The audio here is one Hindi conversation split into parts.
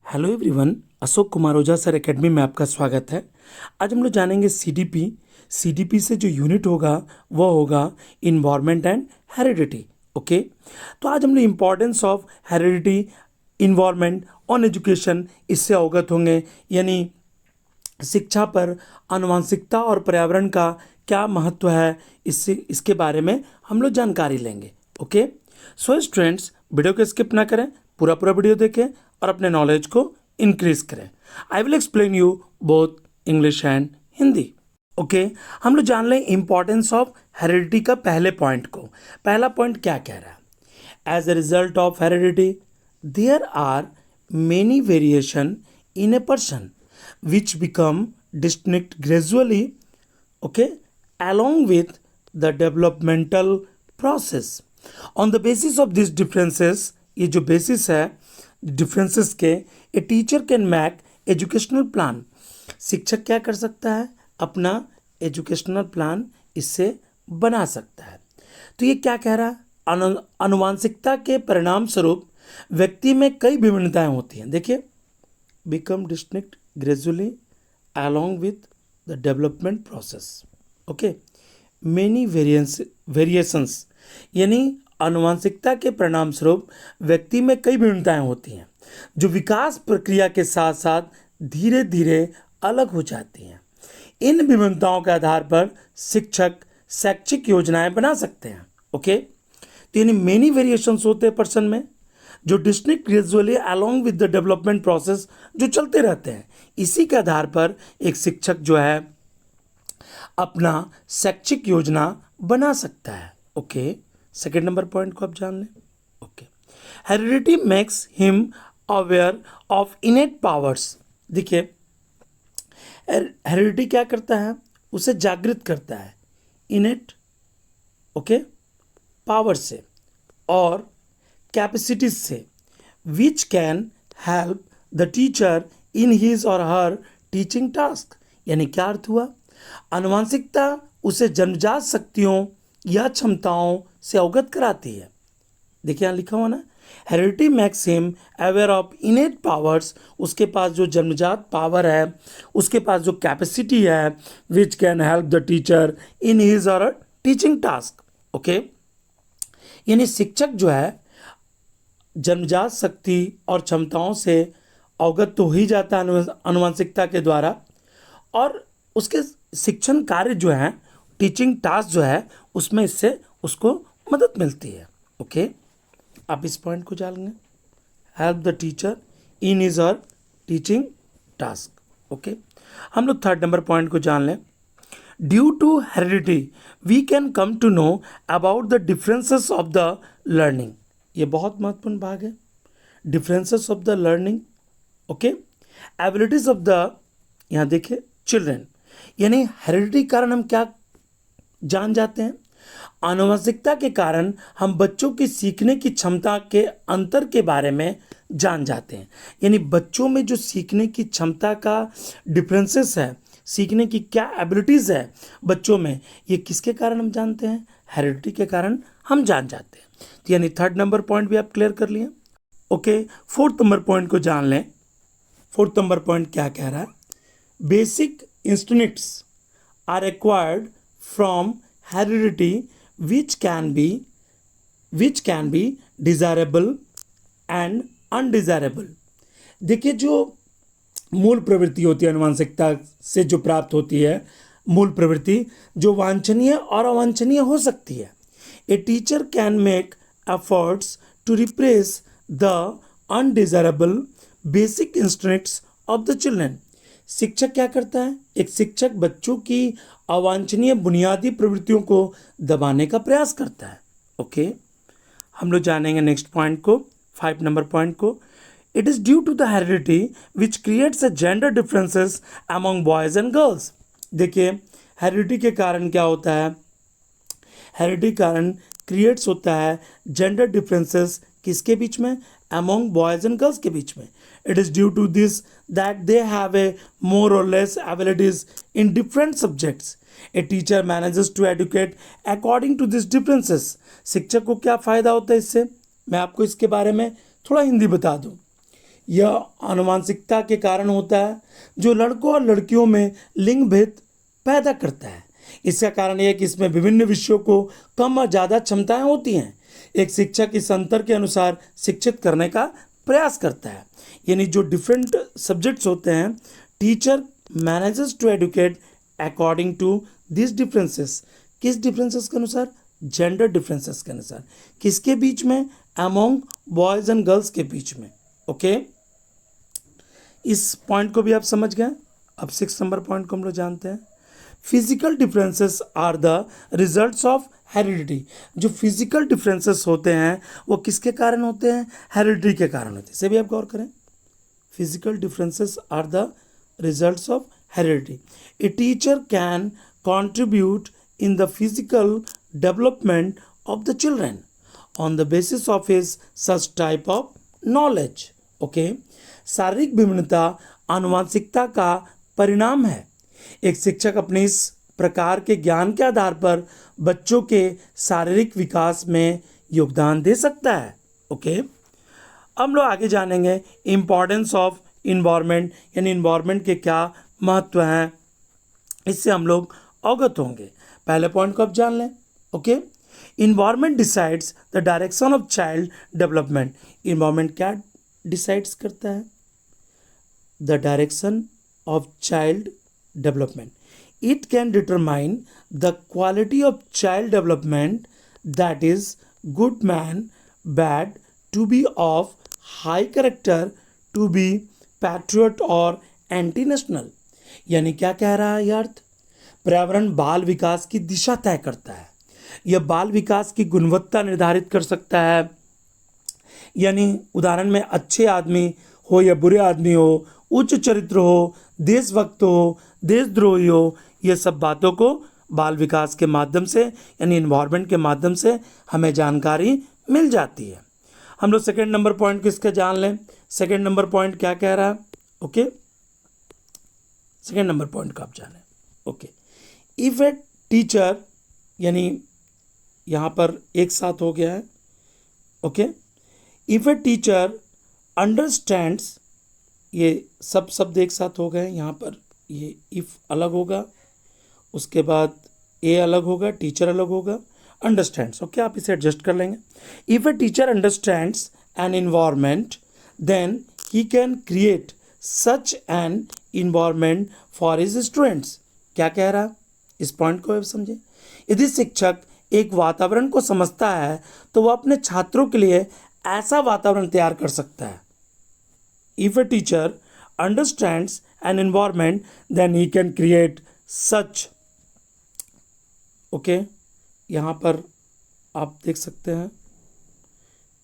Hello everyone, Ashok Kumar Ojha sir academy में आपका स्वागत है। आज हम लोग जानेंगे सीडीपी से जो यूनिट होगा वो होगा इन्वायरमेंट एंड हेरिडिटी। ओके, तो आज हम लोग importance of heredity, environment on education इससे अवगत होंगे। यानी शिक्षा पर आनुवंशिकता और पर्यावरण का क्या महत्व है, इसके बारे में हम लोग जानकारी लेंगे। ओके, सो स्टूडेंट्स, वीडियो को स्किप ना करें, पूरा वीडियो देखें और अपने नॉलेज को इंक्रीज करें। I will explain you both English and Hindi. Okay, हम लोग जान लें इंपॉर्टेंस ऑफ हेरिडिटी का पहले पॉइंट को। पहला पॉइंट क्या कह रहा है? As a result of heredity there are many variation in a person which become distinct gradually, okay, along with the developmental process. On the basis of these differences, ये जो basis है differences के, a teacher can make educational plan. शिक्षक क्या कर सकता है? अपना educational plan इससे बना सकता है। तो ये क्या कह रहा है? आनुवंशिकता के परिणाम स्वरूप व्यक्ति में कई विभिन्नताएं होती हैं। देखिए, become distinct gradually along with the development process. Okay, many variations यानी आनुवंशिकता के परिणाम स्वरूप व्यक्ति में कई विभिन्नताएं होती हैं जो विकास प्रक्रिया के साथ साथ धीरे धीरे अलग हो जाती हैं। इन विभिन्नताओं के आधार पर शिक्षक शैक्षिक योजनाएं बना सकते हैं। ओके, तो यानी मेनी वेरिएशंस होते हैं पर्सन में, जो distinct gradually along with the development process जो चलते रहते हैं। इसी के आधार पर एक शिक्षक जो है अपना शैक्षिक योजना बना सकता है। ओके, सेकेंड नंबर पॉइंट को आप जान लें। Okay, heredity makes him aware of इनेट powers. देखिए, हेरिडिटी क्या करता है? उसे जागृत करता है इनेट, ओके, पावर से और कैपेसिटीज से, which can help the teacher in his और हर टीचिंग टास्क। यानी क्या अर्थ हुआ? आनुवंशिकता उसे जन्मजात शक्तियों या क्षमताओं से अवगत कराती है। देखिए यहाँ लिखा हुआ ना, heredity makes him aware of इनेट powers. उसके पास जो जन्मजात पावर है, उसके पास जो कैपेसिटी है, which can help the teacher in his और टीचिंग टास्क। ओके, यानी शिक्षक जो है जन्मजात शक्ति और क्षमताओं से अवगत तो ही जाता है आनुवंशिकता के द्वारा, और उसके शिक्षण कार्य जो है, टीचिंग टास्क जो है, उसमें इससे उसको मदद मिलती है। ओके, आप इस पॉइंट को जान लेंगे, help the teacher in his और टीचिंग टास्क। ओके, हम लोग थर्ड नंबर पॉइंट को जान लें। Due to heredity we can come to know about the differences of the learning. ये बहुत महत्वपूर्ण भाग है, differences of the learning. Okay, abilities of the, यहाँ देखिए, चिल्ड्रेन। यानी हेरिडिटी कारण हम क्या जान जाते हैं? आनुवंशिकता के कारण हम बच्चों की सीखने की क्षमता के अंतर के बारे में जान जाते हैं। यानी बच्चों में जो सीखने की क्षमता का डिफरेंसेस है, सीखने की क्या एबिलिटीज़ है बच्चों में, ये किसके कारण हम जानते हैं? हेरिडिटी के कारण हम जान जाते हैं। तो यानी थर्ड नंबर पॉइंट भी आप क्लियर कर लिए। ओके, फोर्थ नंबर पॉइंट को जान लें। फोर्थ नंबर पॉइंट क्या कह रहा है? Basic instincts are acquired from heredity which can be desirable and undesirable. देखिए, जो मूल प्रवृत्ति होती है आनुवंशिकता से जो प्राप्त होती है, मूल प्रवृत्ति जो वांछनीय और अवांछनीय हो सकती है। A teacher can make efforts to replace the undesirable basic instincts of the children. शिक्षक क्या करता है? एक शिक्षक बच्चों की अवांछनीय बुनियादी प्रवृत्तियों को दबाने का प्रयास करता है। ओके, हम लोग जानेंगे नेक्स्ट पॉइंट को, 5 नंबर पॉइंट को। It is due to the heredity which creates a gender differences among boys and girls. देखिए, हेरिडिटी के कारण क्या होता है? हेरिडिटी कारण क्रिएट्स होता है जेंडर डिफरेंसेस किसके बीच में? अमंग बॉयज एंड गर्ल्स के बीच में। It is due to this that they have a more or less abilities in different subjects. A teacher manages to educate according to this differences. शिक्षक को क्या फ़ायदा होता है इससे? मैं आपको इसके बारे में थोड़ा हिंदी बता दूं। यह आनुवंशिकता के कारण होता है जो लड़कों और लड़कियों में लिंग भेद पैदा करता है। इसका कारण यह है कि इसमें विभिन्न विषयों को कम और ज़्यादा क्षमताएं होती हैं। एक शिक्षक इस अंतर के अनुसार शिक्षित करने का प्रयास करता है। यानी जो डिफरेंट सब्जेक्ट्स होते हैं, teacher manages to educate according to this differences. किस डिफरेंसेस के अनुसार? जेंडर डिफरेंसेस के अनुसार। किसके बीच में? अमोंग बॉयज एंड गर्ल्स के बीच में। ओके, इस पॉइंट को भी आप समझ गए। अब 6 नंबर पॉइंट को हम लोग जानते हैं। Physical differences are the results of heredity. जो फिजिकल डिफरेंसेस होते हैं वो किसके कारण होते हैं? हेरिडिटी के कारण होते हैं। इसे भी आप गौर करें। Physical differences are the results of heredity. A teacher can contribute in the physical development of the children on the basis of his such type of knowledge. Okay, शारीरिक विभिन्नता आनुवंशिकता का परिणाम है। एक शिक्षक अपने इस प्रकार के ज्ञान के आधार पर बच्चों के शारीरिक विकास में योगदान दे सकता है। ओके, हम लोग आगे जानेंगे इम्पॉर्टेंस ऑफ इन्वायरमेंट, यानी इन्वायरमेंट के क्या महत्व हैं, इससे हम लोग अवगत होंगे। पहले पॉइंट को आप जान लें। Okay, environment decides the direction of child development. Environment क्या डिसाइड्स करता है? The direction of child development. It can determine the quality of child development, that is good man, bad, to be of high character, to be patriot or anti national. यानी क्या कह रहा है यह अर्थ? पर्यावरण बाल विकास की दिशा तय करता है। यह बाल विकास की गुणवत्ता निर्धारित कर सकता है। यानी उदाहरण में अच्छे आदमी हो या बुरे आदमी हो, उच्च चरित्र हो, देशभक्त हो, देशद्रोही हो, ये सब बातों को बाल विकास के माध्यम से यानी इन्वायरमेंट के माध्यम से हमें जानकारी मिल जाती है। हम लोग सेकेंड नंबर पॉइंट किसका जान लें। सेकेंड नंबर पॉइंट क्या कह रहा है? ओके, सेकेंड नंबर पॉइंट का आप जानें। ओके, इफ ए टीचर, यानी यहाँ पर एक साथ हो गया है। Okay, if a teacher understands, ये सब शब्द एक साथ हो गए। यहाँ पर ये इफ अलग होगा, उसके बाद ए अलग होगा, टीचर अलग होगा, अंडरस्टैंड्स। ओके, आप इसे एडजस्ट कर लेंगे। If a teacher understands an environment, then he can create such an environment for his students. क्या कह रहा है? इस पॉइंट को आप समझे। यदि शिक्षक एक वातावरण को समझता है तो वह अपने छात्रों के लिए ऐसा वातावरण तैयार कर सकता है। If a teacher understands an environment, then he can create such. Okay, यहाँ पर आप देख सकते हैं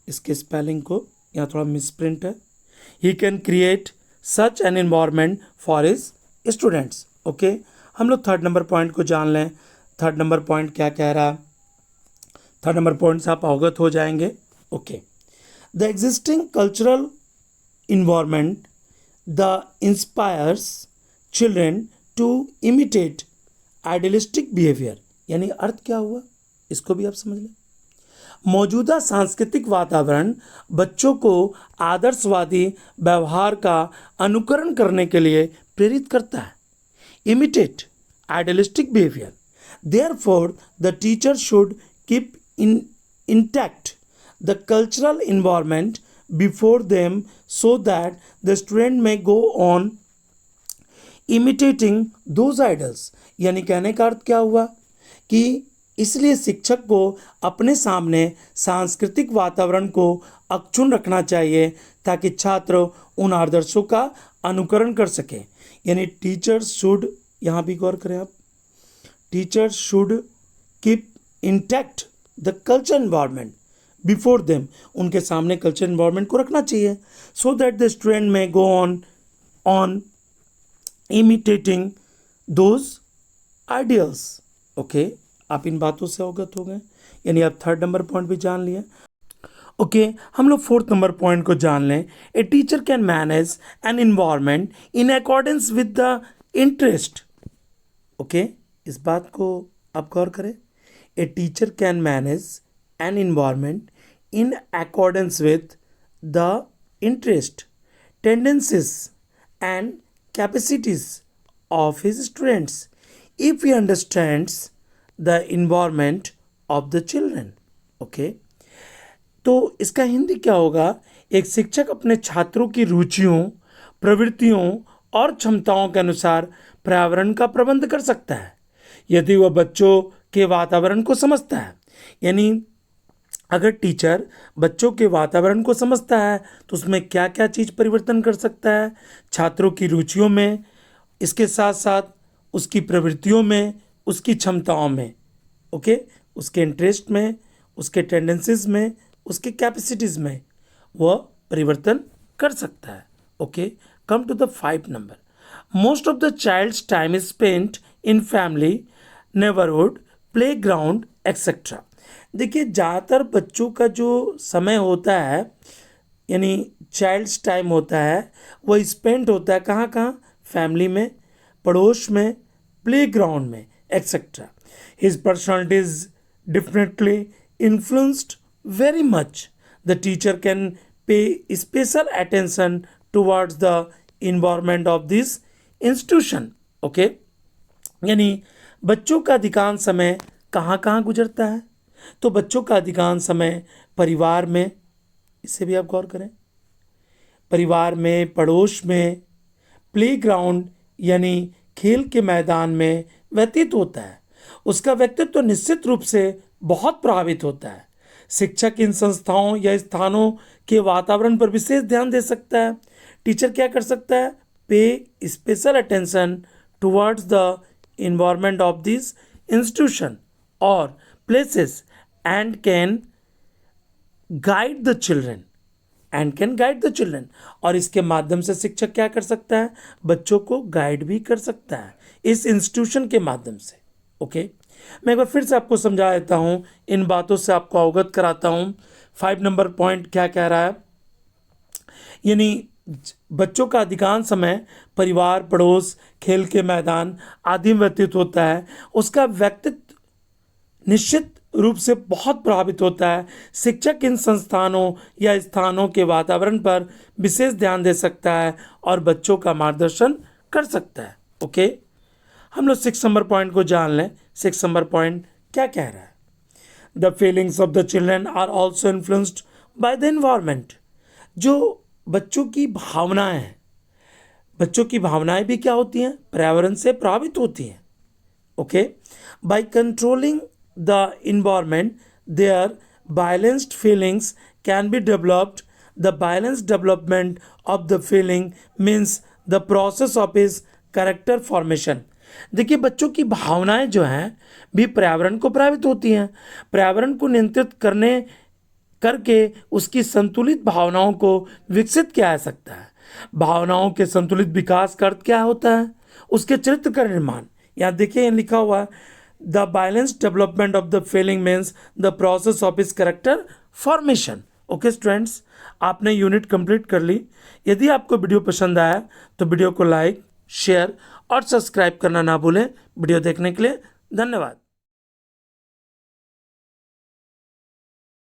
इसके स्पेलिंग को, यहाँ थोड़ा मिसप्रिंट है। ही can create such an environment for his students. Okay, हम लोग थर्ड नंबर पॉइंट को जान लें। थर्ड नंबर पॉइंट क्या कह रहा है? थर्ड नंबर पॉइंट से आप अवगत हो जाएंगे। Okay, the existing cultural environment the inspires children to imitate idealistic behaviour. यानी अर्थ क्या हुआ, इसको भी आप समझ लें। मौजूदा सांस्कृतिक वातावरण बच्चों को आदर्शवादी व्यवहार का अनुकरण करने के लिए प्रेरित करता है। Imitate idealistic behaviour, therefore the teacher should keep intact the cultural environment before them so that the student may go on imitating those idols। यानी कहने का अर्थ क्या हुआ कि इसलिए शिक्षक को अपने सामने सांस्कृतिक वातावरण को अक्षुण्ण रखना चाहिए ताकि छात्र उन आदर्शों का अनुकरण कर सके। यानी टीचर्स शुड, यहाँ भी गौर करें आप, teachers should keep intact the culture environment before them, उनके सामने कल्चर इन्वायरमेंट को रखना चाहिए, सो दैट द स्टूडेंट में go on imitating those ideals. Okay, आप इन बातों से अवगत हो गए, यानी आप थर्ड नंबर पॉइंट भी जान लिए। ओके, हम लोग फोर्थ नंबर पॉइंट को जान लें। ए teacher can manage an environment in accordance with the interest. Okay, इस बात को आप गौर करें। A teacher can manage an environment in accordance with the interest tendencies and capacities of his students if he understands the environment of the children. Okay, तो इसका हिंदी क्या होगा? एक शिक्षक अपने छात्रों की रुचियों, प्रवृत्तियों और क्षमताओं के अनुसार पर्यावरण का प्रबंध कर सकता है यदि वह बच्चों के वातावरण को समझता है। यानी अगर टीचर बच्चों के वातावरण को समझता है तो उसमें क्या क्या चीज़ परिवर्तन कर सकता है, छात्रों की रुचियों में, इसके साथ साथ उसकी प्रवृत्तियों में, उसकी क्षमताओं में, ओके, उसके इंटरेस्ट में, उसके टेंडेंसीज में, उसके कैपेसिटीज़ में वह परिवर्तन कर सकता है। Okay, come to the 5 number. Most of the child's time is spent in family, neighbourhood, playground etcetera. देखिए, ज़्यादातर बच्चों का जो समय होता है यानी चाइल्ड्स टाइम होता है वह स्पेंड होता है कहाँ कहाँ? फैमिली में, पड़ोस में, प्ले ग्राउंड में etcetera. His personality is differently influenced very much. The teacher can pay special attention towards the environment of this institution. Okay, यानी बच्चों का अधिकांश समय कहाँ कहाँ गुजरता है? तो बच्चों का अधिकांश समय परिवार में, इससे भी आप गौर करें, परिवार में, पड़ोस में, प्ले ग्राउंड यानी खेल के मैदान में व्यतीत होता है। उसका व्यक्तित्व तो निश्चित रूप से बहुत प्रभावित होता है। शिक्षक इन संस्थाओं या स्थानों के वातावरण पर विशेष ध्यान दे सकता है। टीचर क्या कर सकता है? पे special attention towards the environment of this institution और places and can guide the children और इसके माध्यम से शिक्षक क्या कर सकता है? बच्चों को गाइड भी कर सकता है इस इंस्टीट्यूशन के माध्यम से। ओके, मैं एक बार फिर से आपको समझा देता हूँ, इन बातों से आपको अवगत कराता हूँ। 5 नंबर पॉइंट क्या कह रहा है? यानी बच्चों का अधिकांश समय परिवार, पड़ोस, खेल के मैदान आदि में व्यतीत होता है। उसका व्यक्तित्व निश्चित रूप से बहुत प्रभावित होता है। शिक्षक इन संस्थानों या स्थानों के वातावरण पर विशेष ध्यान दे सकता है और बच्चों का मार्गदर्शन कर सकता है। ओके, हम लोग 6 नंबर पॉइंट को जान लें। 6 नंबर पॉइंट क्या कह रहा है? The feelings of the children are also influenced by the environment. जो बच्चों की भावनाएं हैं, बच्चों की भावनाएं भी क्या होती हैं? पर्यावरण से प्रभावित होती हैं। Okay, by controlling the environment, their balanced feelings can be developed. The balanced development of the feeling means the process of his character formation. देखिए, बच्चों की भावनाएं जो हैं भी पर्यावरण को प्रभावित होती हैं। पर्यावरण को नियंत्रित करके उसकी संतुलित भावनाओं को विकसित किया जा सकता है। भावनाओं के संतुलित विकास का अर्थ क्या होता है? उसके चरित्र का निर्माण। यहाँ देखिए, यहाँ लिखा हुआ है The balanced development of the feeling means the process of his character formation. Okay students, आपने यूनिट कंप्लीट कर ली। यदि आपको वीडियो पसंद आया तो वीडियो को लाइक, शेयर और सब्सक्राइब करना ना भूलें। वीडियो देखने के लिए धन्यवाद।